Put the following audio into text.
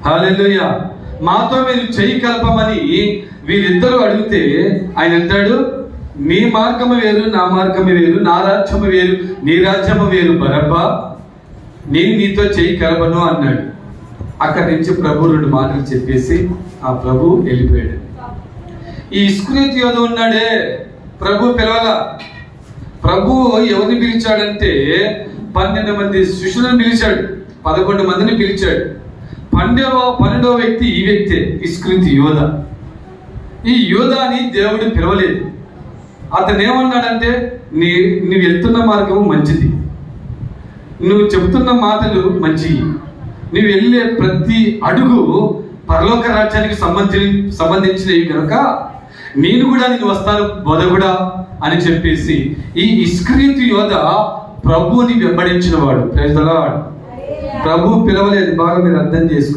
హల్లెలూయా. మాతో మీరు చెయ్యి కలపమని వీరిద్దరూ అడిగితే ఆయన అంటాడు, నీ మార్గము వేరు, నా మార్గము వేరు, నా రాజ్యము వేరు, నీ రాజ్యము వేరు బరబ్బా, నేను నీతో చెయ్యి కలపను అన్నాడు. అక్కడి నుంచి ప్రభు 2 మాటలు చెప్పేసి ఆ ప్రభు వెళ్ళిపోయాడు. ఈ ఇస్కరియోతు యోధ ఉన్నాడే, ప్రభు పిలవాల. ప్రభు ఎవరిని పిలిచాడంటే 12 మంది శిష్యులను పిలిచాడు, 11 మందిని పిలిచాడు. 12వ వ్యక్తి ఈ వ్యక్తే, ఇస్కరియోతు యోధ. ఈ యోధాని దేవుడు పిలవలేదు. అతను ఏమన్నాడంటే, నువ్వు వెళ్తున్న మార్గం మంచిది, నువ్వు చెబుతున్న మాటలు మంచివి, నువ్వు వెళ్ళే ప్రతి అడుగు పరలోక రాజ్యానికి సంబంధించినవి కనుక నేను కూడా నేను వస్తాను బోధకుడా అని చెప్పేసి ఈ ఇస్కరియోతు యోధ ప్రభువుని వెంబడించిన వాడు. Praise the lord. ప్రభు పిలవలేదు, బాగా మీరు అర్థం చేసుకో.